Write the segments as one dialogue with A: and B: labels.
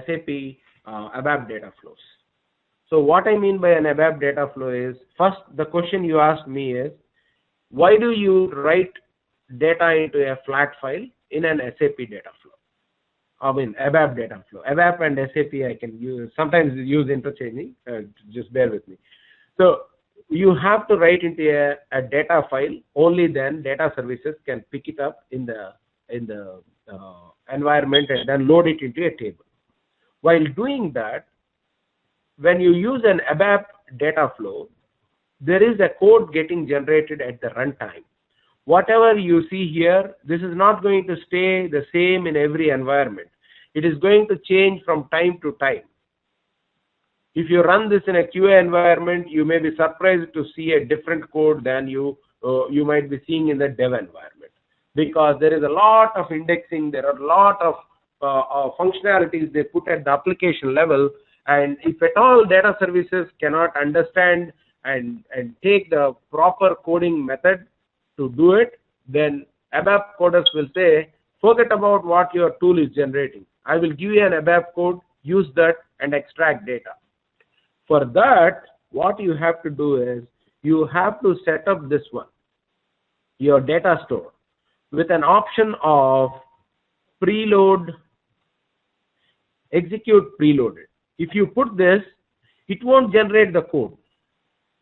A: SAP ABAP data flows. So what I mean by an ABAP data flow is, first the question you asked me is, why do you write data into a flat file in an SAP data flow? I mean ABAP data flow. ABAP and SAP I can sometimes use interchanging, just bear with me. So you have to write into a data file, only then data services can pick it up in the environment and then load it into a table. While doing that, when you use an ABAP data flow, there is a code getting generated at the runtime. Whatever you see here, this is not going to stay the same in every environment. It is going to change from time to time. If you run this in a QA environment, you may be surprised to see a different code than you might be seeing in the dev environment, because there is a lot of indexing, there are a lot of functionalities they put at the application level, and if at all data services cannot understand and take the proper coding method to do it, then ABAP coders will say, forget about what your tool is generating. I will give you an ABAP code, use that and extract data. For that, what you have to do is, you have to set up this one, your data store, with an option of preload, execute preloaded. If you put this, it won't generate the code.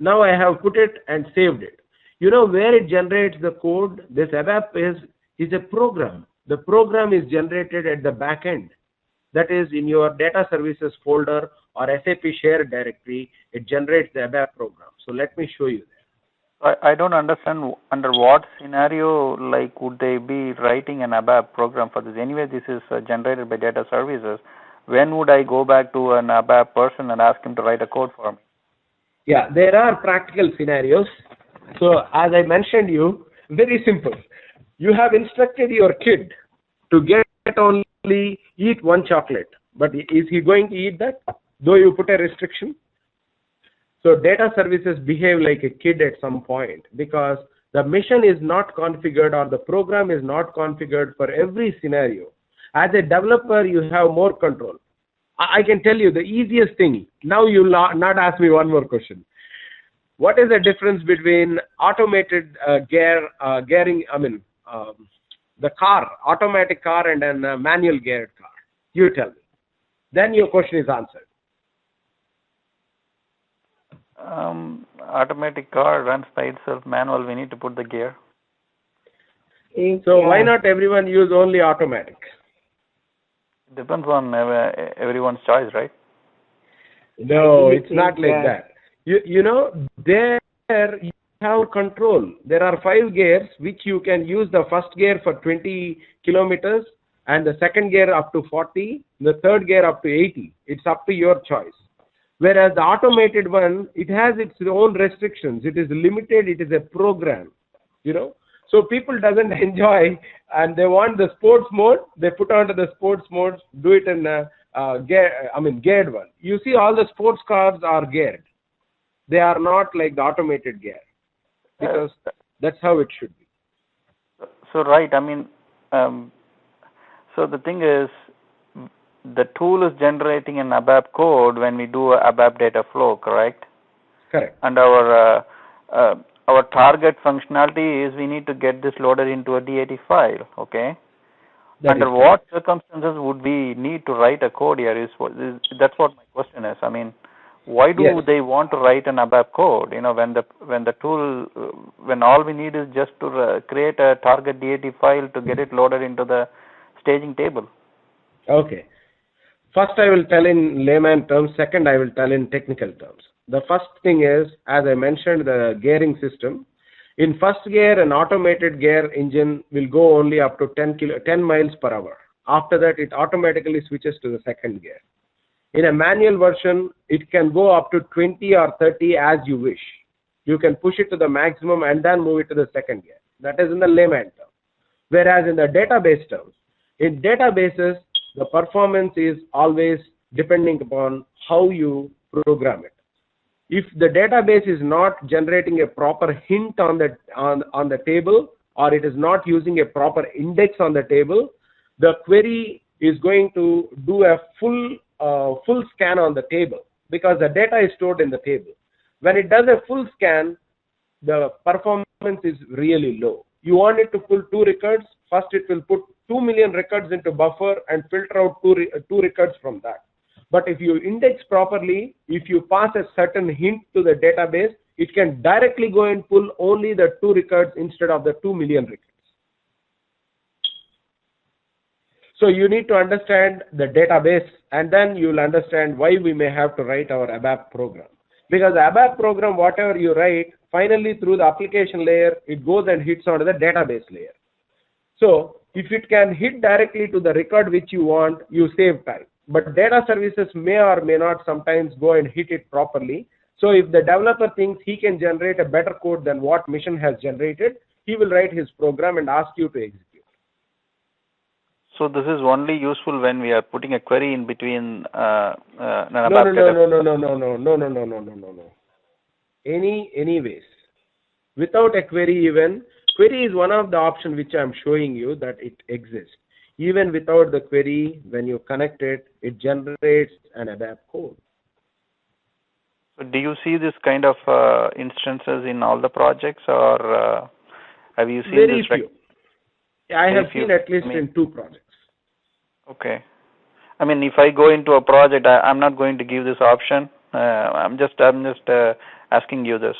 A: Now I have put it and saved it. You know where it generates the code? This ABAP is a program. The program is generated at the back end. That is in your data services folder or SAP shared directory. It generates the ABAP program. So let me show you that.
B: I don't understand under what scenario would they be writing an ABAP program for this. Anyway, this is generated by data services. When would I go back to an ABAP person and ask him to write a code for me?
A: Yeah, there are practical scenarios. So as I mentioned you, very simple. You have instructed your kid to get only eat one chocolate, but is he going to eat that? Though you put a restriction? So data services behave like a kid at some point, because the mission is not configured or the program is not configured for every scenario. As a developer, you have more control. I can tell you the easiest thing. Now you will not ask me one more question. What is the difference between automated gearing, the car, automatic car, and a manual geared car? You tell me. Then your question is answered.
B: Automatic car runs by itself. Manual, we need to put the gear.
A: So why not everyone use only automatic?
B: Depends on everyone's choice, right?
A: No, it's not like that. You know, there you have control. There are 5 gears which you can use. The first gear for 20 kilometers and the second gear up to 40, the third gear up to 80. It's up to your choice. Whereas the automated one, it has its own restrictions. It is limited. It is a program, you know. So people doesn't enjoy and they want the sports mode. They put onto the sports mode, do it in geared one. You see all the sports cars are geared. They are not like the automated gear, because that's how it should be.
B: So right, so the thing is, the tool is generating an ABAP code when we do a ABAP data flow, correct?
A: Correct.
B: And our target functionality is we need to get this loaded into a DAT file, okay? Under what circumstances would we need to write a code here? That's what my question is. Why do they want to write an ABAP code? You know, when the tool, when all we need is just to create a target DAT file to get it loaded into the staging table.
A: Okay. First I will tell in layman terms, second I will tell in technical terms. The first thing is, as I mentioned, the gearing system. In first gear, an automated gear engine will go only up to 10 miles per hour. After that, it automatically switches to the second gear. In a manual version, it can go up to 20 or 30 as you wish. You can push it to the maximum and then move it to the second gear. That is in the layman term. Whereas in the database terms, in databases, the performance is always depending upon how you program it. If the database is not generating a proper hint on the table, or it is not using a proper index on the table, the query is going to do a full scan on the table, because the data is stored in the table. When it does a full scan, the performance is really low. You want it to pull 2 records. First, it will put 2 million records into buffer and filter out two records from that. But if you index properly, if you pass a certain hint to the database, it can directly go and pull only the 2 records instead of the 2 million records. So you need to understand the database, and then you will understand why we may have to write our ABAP program. Because the ABAP program, whatever you write, finally through the application layer, it goes and hits onto the database layer. So if it can hit directly to the record which you want, you save time. But data services may or may not sometimes go and hit it properly. So if the developer thinks he can generate a better code than what machine has generated, he will write his program and ask you to execute.
B: So this is only useful when we are putting a query in between
A: No. Anyways, without a query even, query is one of the options which I am showing you that it exists. Even without the query, when you connect it, it generates an ABAP code.
B: So do you see this kind of instances in all the projects, or have you seen
A: Very
B: this?
A: Few. I have seen at least in 2 projects.
B: Okay. I mean, if I go into a project, I'm not going to give this option. I'm just asking you this,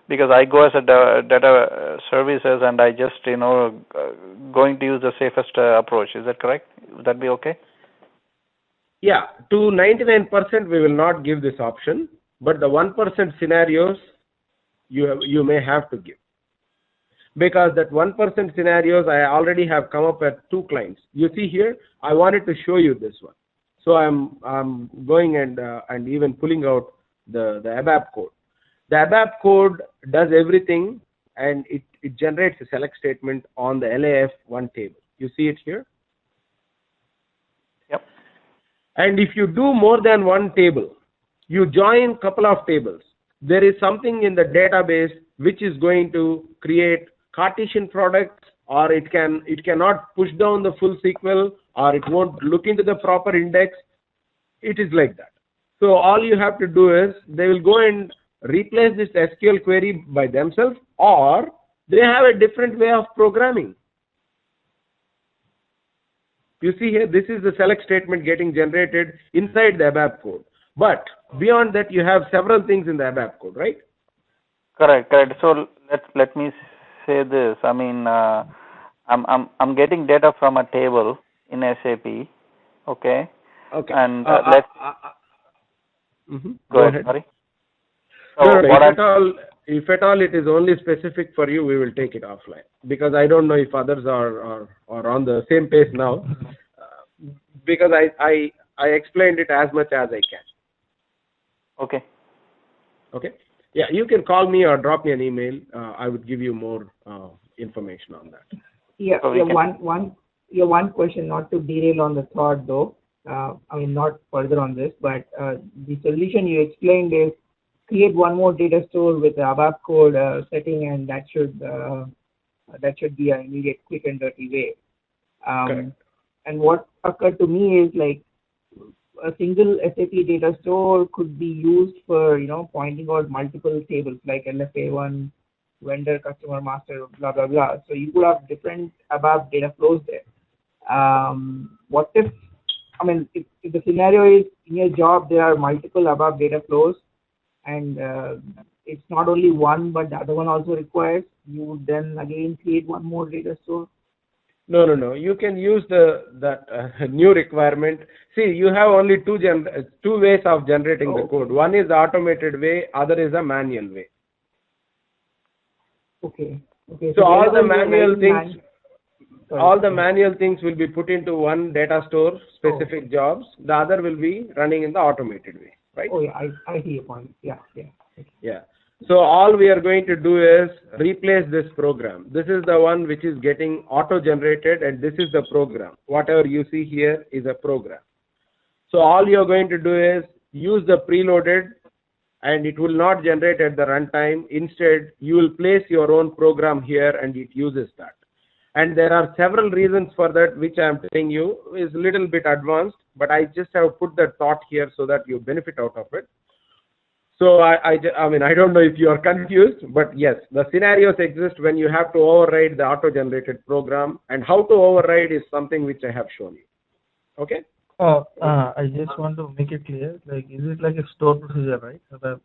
B: because I go as a data services, and I just going to use the safest approach. Is that correct? Would that be okay?
A: Yeah, to 99% we will not give this option, but the 1% scenarios you may have to give. Because that 1% scenarios, I already have come up with 2 clients. You see here, I wanted to show you this one. So I'm going and even pulling out the ABAP code. The ABAP code does everything, and it generates a select statement on the LAF1 table. You see it here?
B: Yep.
A: And if you do more than one table, you join couple of tables, there is something in the database which is going to create Cartesian products, or it cannot push down the full SQL, or it won't look into the proper index. It is like that. So all you have to do is they will go and replace this SQL query by themselves, or they have a different way of programming. You see here, this is the select statement getting generated inside the ABAP code. But beyond that, you have several things in the ABAP code, right?
B: Correct. So let me say this. I mean, I'm getting data from a table in SAP. Okay.
A: Okay.
B: And
A: let's.
B: Go ahead. Sorry.
A: So if at all it is only specific for you, we will take it offline, because I don't know if others are on the same page now. Because I explained it as much as I can.
B: Okay.
A: Okay. Yeah, you can call me or drop me an email. I would give you more information on that.
C: Yeah. So one question, not to derail on the thought though. I mean, not further on this, but the solution you explained is create one more data store with the ABAP code setting, and that should be an immediate, quick and dirty way. And what occurred to me is like a single SAP data store could be used for pointing out multiple tables like LFA1, vendor, customer, master, blah blah blah. So you could have different ABAP data flows there. What if, I mean, if the scenario is in your job there are multiple ABAP data flows, and it's not only one but the other one also requires, you would then again create one more data store?
A: No. You can use that new requirement. See, you have only two ways of generating the code. One is the automated way, other is a manual way.
C: Okay. Okay,
A: So all the
C: wherever you're
A: manual
C: writing
A: things,
C: sorry.
A: all the manual things will be put into one data store, specific jobs. The other will be running in the automated way, right?
C: Oh, yeah, I see your point. Yeah, yeah. Okay.
A: Yeah. So all we are going to do is replace this program. This is the one which is getting auto-generated, and this is the program. Whatever you see here is a program. So all you're going to do is use the preloaded, and it will not generate at the runtime. Instead, you will place your own program here, and it uses that. And there are several reasons for that, which I am telling you is a little bit advanced, but I just have put that thought here so that you benefit out of it. So I mean, I don't know if you are confused, but yes, the scenarios exist when you have to override the auto-generated program, and how to override is something which I have shown you. Okay?
D: I just want to make it clear. Like, is it like a stored procedure, right? The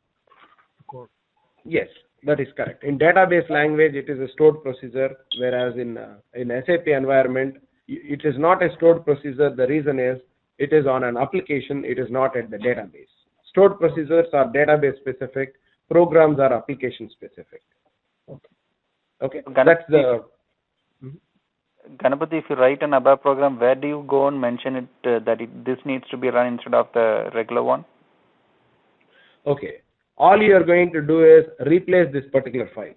D: code.
A: Yes, that is correct. In database language, it is a stored procedure, whereas in SAP environment, it is not a stored procedure. The reason is it is on an application. It is not at the database. Stored procedures are database specific. Programs are application specific. Okay. That's the.
B: Ganapati, if you write an ABAP program, where do you go and mention it that this needs to be run instead of the regular one?
A: Okay. All you are going to do is replace this particular file.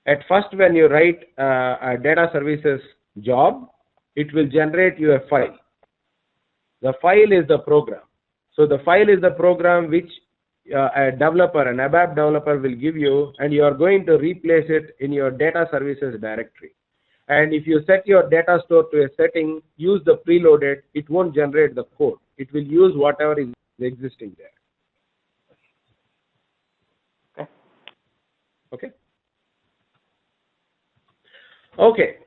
A: At first, when you write a data services job, it will generate you a file. The file is the program. So the file is the program which a developer, an ABAP developer will give you, and you are going to replace it in your data services directory. And if you set your data store to a setting, use the preloaded, it won't generate the code. It will use whatever is existing there.
B: Okay.
A: Okay. Okay.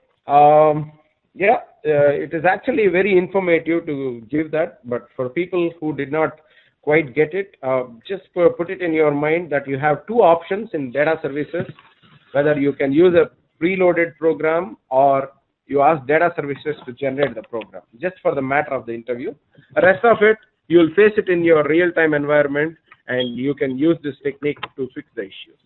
A: Yeah, it is actually very informative to give that, but for people who did not quite get it, just put it in your mind that you have two options in data services, whether you can use a preloaded program or you ask data services to generate the program, just for the matter of the interview. The rest of it, you will face it in your real-time environment, and you can use this technique to fix the issues.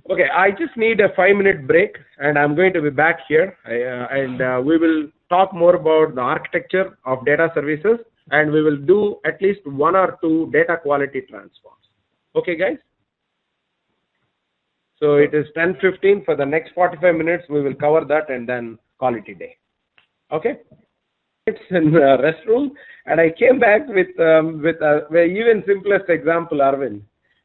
A: Okay, I just need a 5-minute break, and I'm going to be back here, and we will talk more about the architecture of data services, and we will do at least 1 or 2 data quality transforms. Okay, guys? So it is 10:15. For the next 45 minutes, we will cover that and then call it a day. Okay? It's in the restroom, and I came back with a even simplest example, Arvind,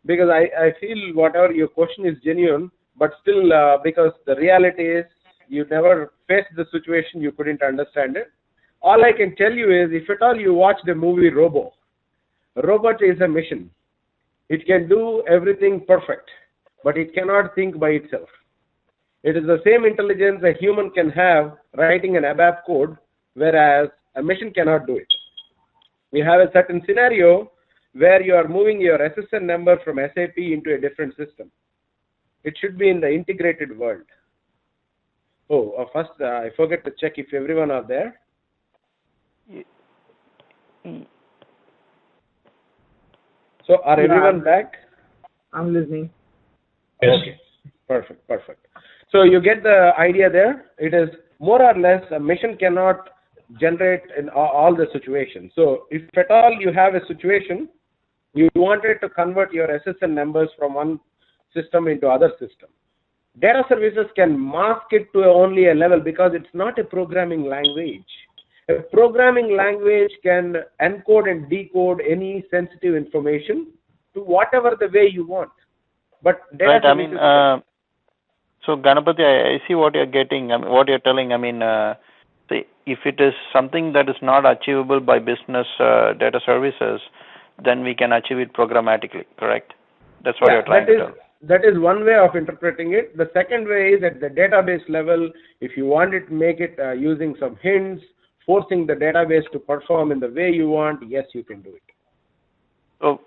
A: because I feel whatever your question is genuine, but still because the reality is you never faced the situation, you couldn't understand it. All I can tell you is, if at all you watch the movie Robo, robot is a machine. It can do everything perfect, but it cannot think by itself. It is the same intelligence a human can have writing an ABAP code, whereas a machine cannot do it. We have a certain scenario where you are moving your SSN number from SAP into a different system. It should be in the integrated world. Oh, first I forget to check if everyone are there. So are everyone back?
C: I'm listening.
A: Okay, perfect. So you get the idea there. It is more or less a machine cannot generate in all the situations. So if at all you have a situation, you wanted to convert your SSN numbers from one system into other system. Data services can mask it to only a level because it's not a programming language. A programming language can encode and decode any sensitive information to whatever the way you want. But data
B: right, I mean, so Ganapati, I see what you're getting, what you're telling. I mean, see, if it is something that is not achievable by business data services, then we can achieve it programmatically, correct? That's what you're trying to tell.
A: That is one way of interpreting it. The second way is at the database level, if you want it, make it using some hints, forcing the database to perform in the way you want, yes, you can do it.
B: So,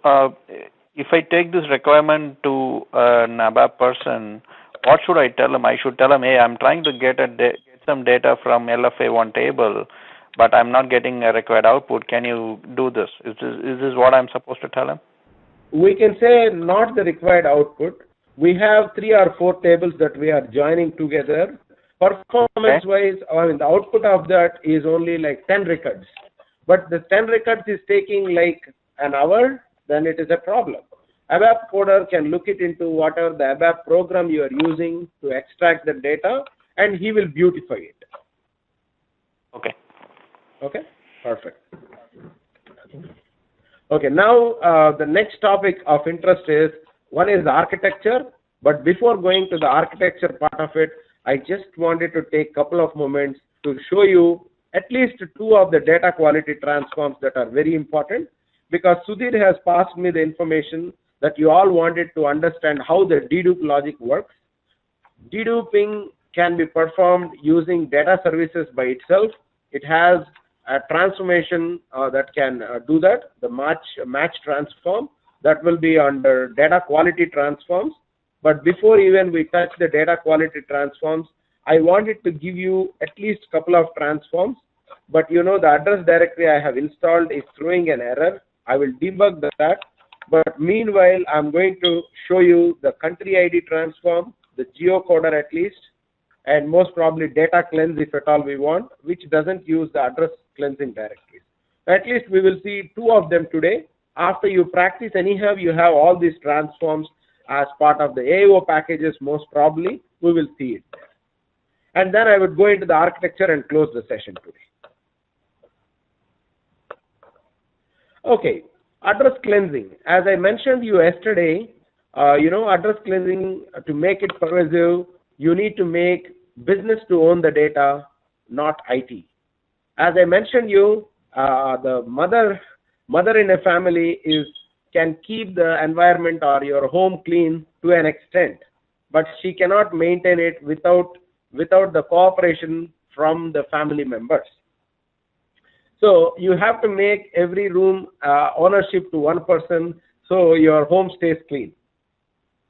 B: if I take this requirement to an ABAP person, what should I tell him? I should tell him, hey, I'm trying to get some data from LFA1 table, but I'm not getting a required output. Can you do this? Is this what I'm supposed to tell him?
A: We can say not the required output. We have 3 or 4 tables that we are joining together. Performance-wise, I mean, the output of that is only like 10 records. But the 10 records is taking like an hour, then it is a problem. ABAP coder can look it into whatever the ABAP program you are using to extract the data, and he will beautify it.
B: Okay.
A: Okay, perfect. Okay, now the next topic of interest is, one is the architecture, but before going to the architecture part of it, I just wanted to take a couple of moments to show you at least 2 of the data quality transforms that are very important, because Sudhir has passed me the information that you all wanted to understand how the dedupe logic works. Deduping can be performed using data services by itself. It has a transformation that can do that, the match transform, that will be under data quality transforms. But before even we touch the data quality transforms, I wanted to give you at least a couple of transforms. But you know, the address directory I have installed is throwing an error. I will debug that. But meanwhile, I'm going to show you the country ID transform, the geocoder at least, and most probably data cleanse if at all we want, which doesn't use the address cleansing directories. At least we will see 2 of them today. After you practice, anyhow, you have all these transforms as part of the AO packages, most probably. We will see it there. And then I would go into the architecture and close the session today. Okay, address cleansing. As I mentioned you yesterday, address cleansing, to make it pervasive, you need to make business to own the data, not IT. As I mentioned you, the mother in a family can keep the environment or your home clean to an extent, but she cannot maintain it without the cooperation from the family members. So you have to make every room ownership to one person, so your home stays clean.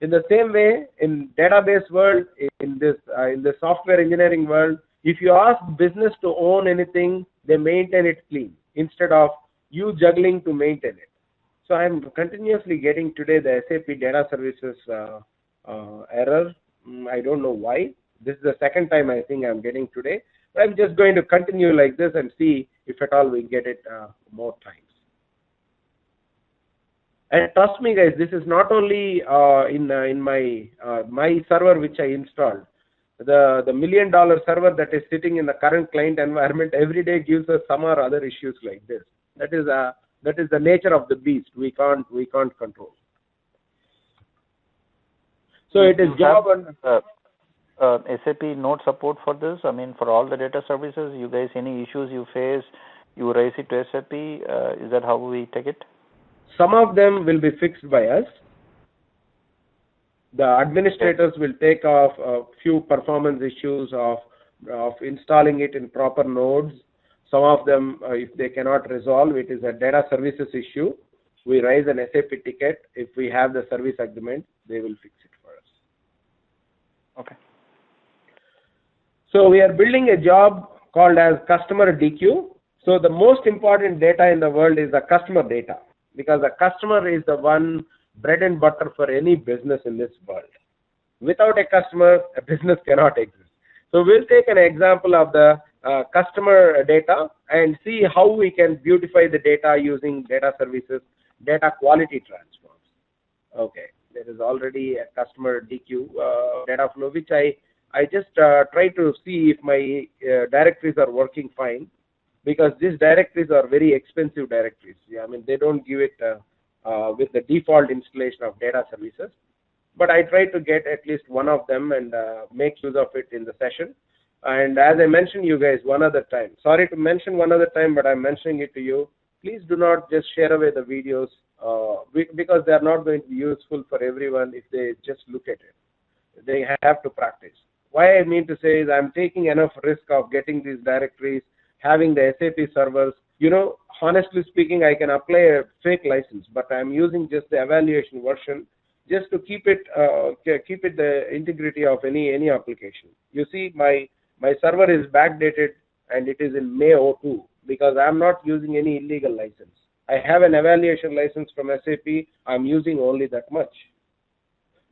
A: In the same way, in database world, in the software engineering world, if you ask business to own anything, they maintain it clean instead of you juggling to maintain it. So I'm continuously getting today the SAP data services error. I don't know why. This is the second time I think I'm getting today. But I'm just going to continue like this and see if at all we get it more times. And trust me, guys, this is not only in my server which I installed. The $1 million server that is sitting in the current client environment every day gives us some or other issues like this. That is the nature of the beast. We can't control. So it is job and
B: SAP Note support for this. I mean, for all the data services, you guys, any issues you face, you raise it to SAP. Is that how we take it?
A: Some of them will be fixed by us. The administrators will take off a few performance issues of installing it in proper nodes. Some of them, if they cannot resolve, it is a data services issue. We raise an SAP ticket. If we have the service agreement, they will fix it for us.
B: Okay.
A: So we are building a job called as customer DQ. So the most important data in the world is the customer data, because the customer is the one bread and butter for any business in this world. Without a customer, a business cannot exist. So we'll take an example of the customer data and see how we can beautify the data using data services, data quality transforms. Okay, there is already a customer DQ data flow, which I just try to see if my directories are working fine, because these directories are very expensive directories. Yeah, I mean, they don't give it with the default installation of data services. But I try to get at least one of them and make use of it in the session. And as I mentioned you guys one other time, sorry to mention one other time, but I'm mentioning it to you. Please do not just share away the videos because they are not going to be useful for everyone if they just look at it. They have to practice. Why I mean to say is I'm taking enough risk of getting these directories, having the SAP servers. You know, honestly speaking, I can apply a fake license, but I'm using just the evaluation version just to keep it the integrity of any application. You see, my server is backdated and it is in May 02 because I'm not using any illegal license. I have an evaluation license from SAP. I'm using only that much.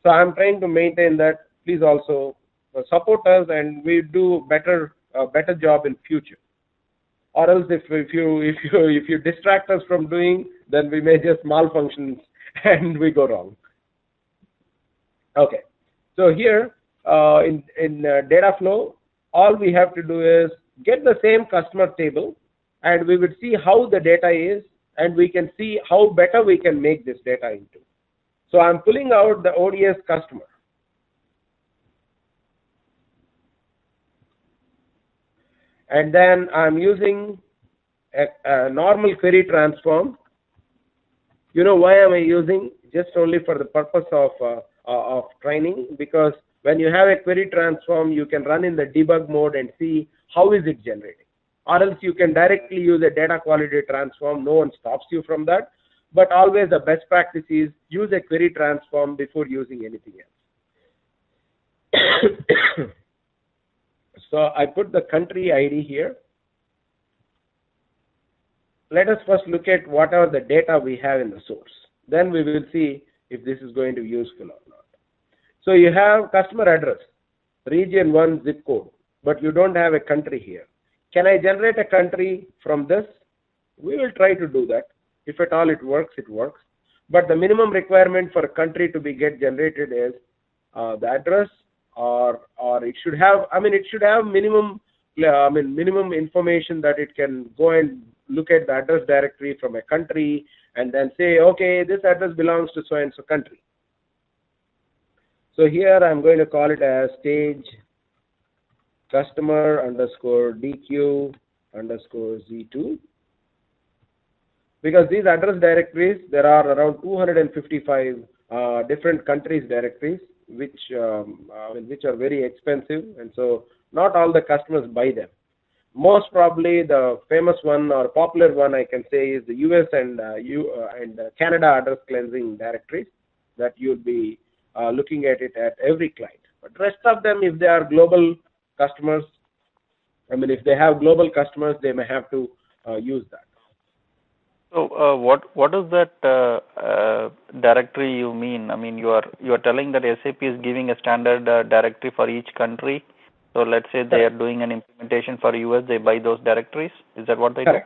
A: So I'm trying to maintain that. Please also support us, and we do better job in future. Or else if you distract us from doing, then we may just malfunction and we go wrong. Okay, so here in data flow, all we have to do is get the same customer table, and we would see how the data is, and we can see how better we can make this data into. So I'm pulling out the ODS customer. And then I'm using a normal query transform. You know why am I using? Just only for the purpose of training, because when you have a query transform, you can run in the debug mode and see how is it generating. Or else you can directly use a data quality transform. No one stops you from that. But always the best practice is use a query transform before using anything else. So I put the country ID here. Let us first look at what are the data we have in the source. Then we will see if this is going to be useful or not. So you have customer address, region 1 zip code, but you don't have a country here. Can I generate a country from this? We will try to do that. If at all it works, it works. But the minimum requirement for a country to be generated is the address, or it should have, it should have minimum information that it can go and look at the address directory from a country and then say, okay, this address belongs to so and so country. So here I'm going to call it as stage customer underscore DQ underscore Z2. Because these address directories, there are around 255 different countries directories, which are very expensive, and so not all the customers buy them. Most probably the famous one or popular one I can say is the US and Canada address cleansing directories that you'll be looking at it at every client. But rest of them, if they are global customers, if they have global customers, they may have to use that.
B: So what is that directory you mean? You are telling that SAP is giving a standard directory for each country. So let's say they are doing an implementation for US, they buy those directories. Is that what they do?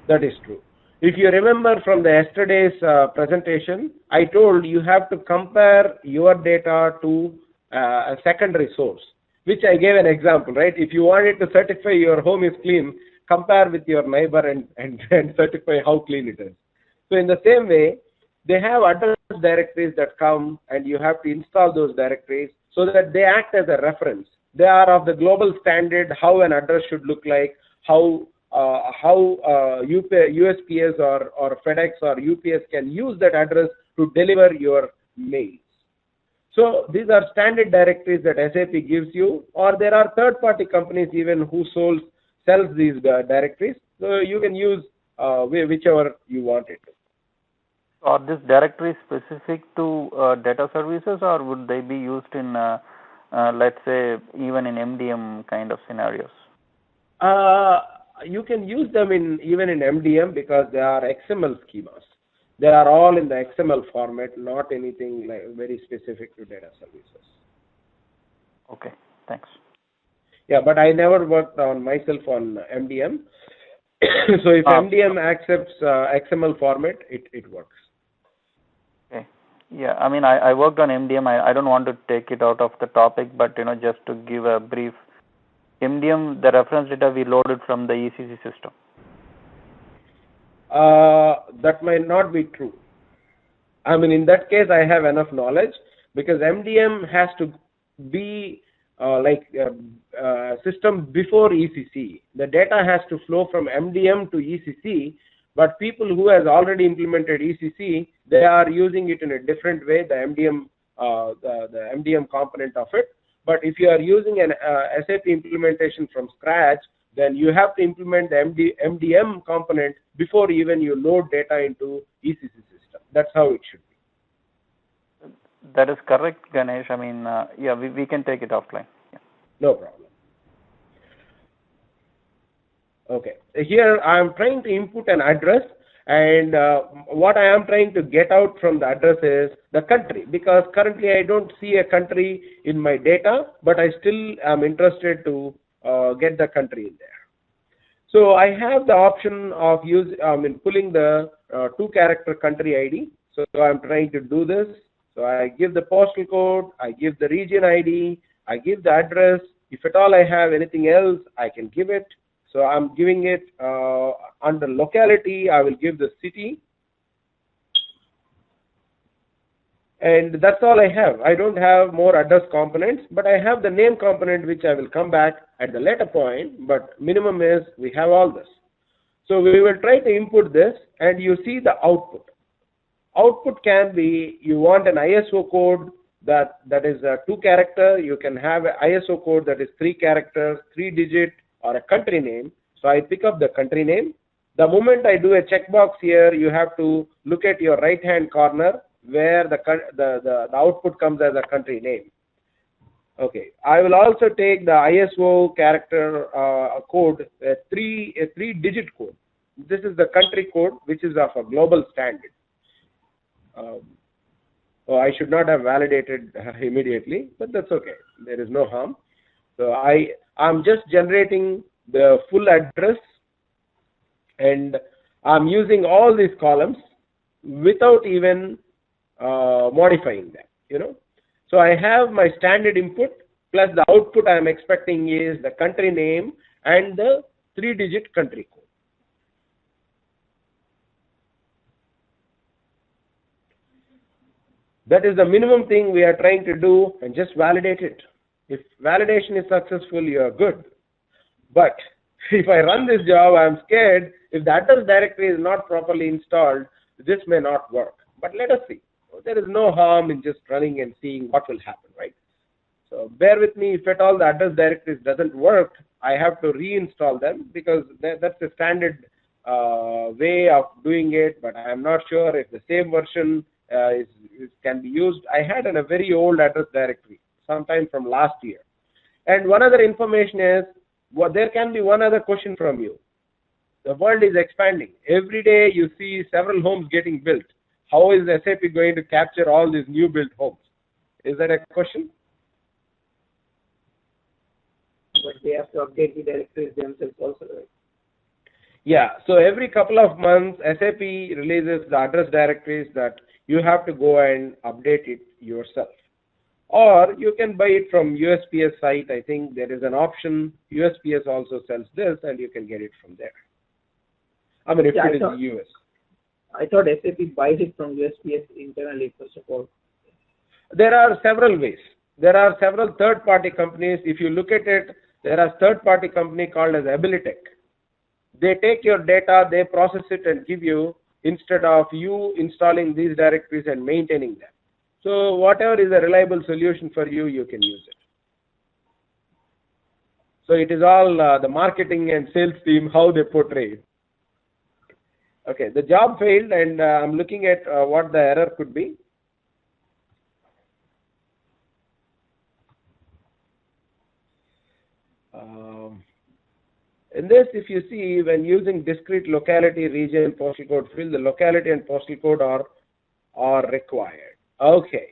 A: That is true. If you remember from the yesterday's presentation, I told you have to compare your data to a secondary source, which I gave an example, right? If you wanted to certify your home is clean, compare with your neighbor and certify how clean it is. So in the same way, they have address directories that come, and you have to install those directories so that they act as a reference. They are of the global standard, how an address should look like, how USPS or FedEx or UPS can use that address to deliver your mails. So these are standard directories that SAP gives you, or there are third-party companies even who sells these directories. So you can use whichever you want it.
B: Are these directories specific to data services, or would they be used in, let's say, even in MDM kind of scenarios?
A: You can use them even in MDM because they are XML schemas. They are all in the XML format, not anything like very specific to data services.
B: Okay, thanks.
A: Yeah, but I never worked on myself on MDM. So if MDM accepts XML format, it works.
B: Okay. Yeah, I worked on MDM. I don't want to take it out of the topic, but just to give a brief, MDM, the reference data we loaded from the ECC system.
A: That might not be true. In that case, I have enough knowledge, because MDM has to be like a system before ECC. The data has to flow from MDM to ECC, but people who has already implemented ECC, they are using it in a different way, the MDM, the MDM component of it. But if you are using an SAP implementation from scratch, then you have to implement the MDM component before even you load data into ECC system. That's how it should be.
B: That is correct, Ganesh. Yeah, we can take it offline. Yeah.
A: No problem. Okay. Here I am trying to input an address, And what I am trying to get out from the address is the country, because currently I don't see a country in my data, but I still am interested to get the country in there. So I have the option of pulling the 2-character country ID. So I'm trying to do this. So I give the postal code, I give the region ID, I give the address. If at all I have anything else, I can give it. So I'm giving it under locality, I will give the city. And that's all I have. I don't have more address components, but I have the name component, which I will come back at the later point. But minimum is we have all this. So we will try to input this, and you see the output. Output can be, you want an ISO code that is a 2-character. You can have an ISO code that is 3 characters, 3-digit, or a country name. So I pick up the country name. The moment I do a checkbox here, you have to look at your right-hand corner where the output comes as a country name. Okay, I will also take the ISO character code, a 3-digit code. This is the country code, which is of a global standard. I should not have validated immediately, but that's okay. There is no harm. So I'm just generating the full address, and I'm using all these columns without even modifying them, So I have my standard input plus the output I am expecting is the country name and the 3-digit country code. That is the minimum thing we are trying to do, and just validate it. If validation is successful, you are good. But if I run this job, I am scared if the address directory is not properly installed, this may not work. But let us see. There is no harm in just running and seeing what will happen, right? So bear with me. If at all the address directories doesn't work, I have to reinstall them, because that's the standard way of doing it. But I am not sure if the same version can be used. I had a very old address directory sometime from last year. And one other information is, there can be one other question from you. The world is expanding. Every day you see several homes getting built. How is SAP going to capture all these new built homes? Is that a question?
C: But they have to update the directories themselves also, right?
A: Yeah, so every couple of months, SAP releases the address directories that you have to go and update it yourself. Or you can buy it from USPS site. I think there is an option. USPS also sells this, and you can get it from there. I mean, if it is US.
C: I thought SAP buys it from USPS internally, first of all.
A: There are several ways. There are several third-party companies. If you look at it, there are a third-party company called as Abilitech. They take your data, they process it and give you, instead of you installing these directories and maintaining them. So whatever is a reliable solution for you, you can use it. So it is all the marketing and sales team, how they portray it. Okay, the job failed, and I'm looking at what the error could be. In this, if you see, when using discrete locality, region, postal code field, the locality and postal code are required. Okay,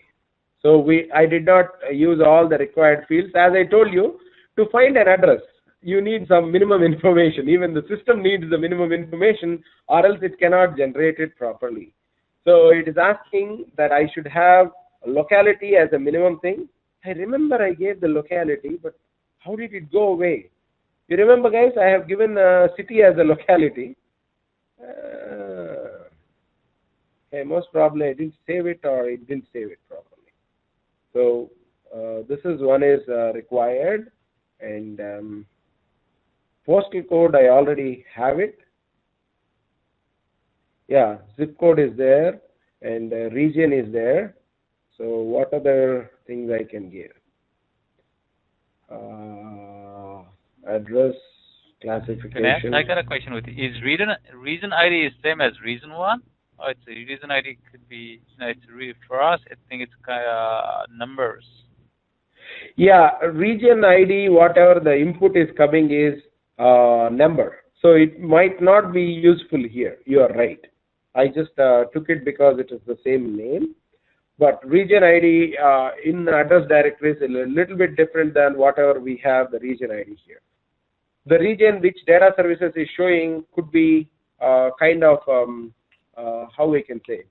A: so I did not use all the required fields. As I told you, to find an address, you need some minimum information. Even the system needs the minimum information, or else it cannot generate it properly. So it is asking that I should have a locality as a minimum thing. I remember I gave the locality, but how did it go away? You remember, guys, I have given a city as a locality. Okay, most probably I didn't save it, or it didn't save it properly. So this is one is required, and postal code I already have it. Yeah, zip code is there, and region is there. So what other things I can give? Address, classification.
E: I got a question with you. Is region ID is same as region one? Or it's region ID could be, for us, I think it's numbers.
A: Yeah, region ID, whatever the input is coming is number. So it might not be useful here. You are right. I just took it because it is the same name. But region ID in address directory is a little bit different than whatever we have the region ID here. The region which data services is showing could be kind of how we can say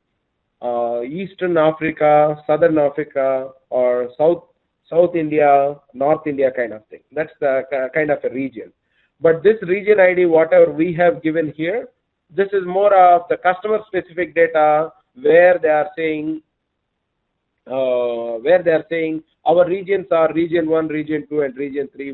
A: Eastern Africa, Southern Africa, or South India, North India kind of thing. That's the kind of a region. But this region ID, whatever we have given here, this is more of the customer specific data where they are saying our regions are region 1, region 2, and region 3.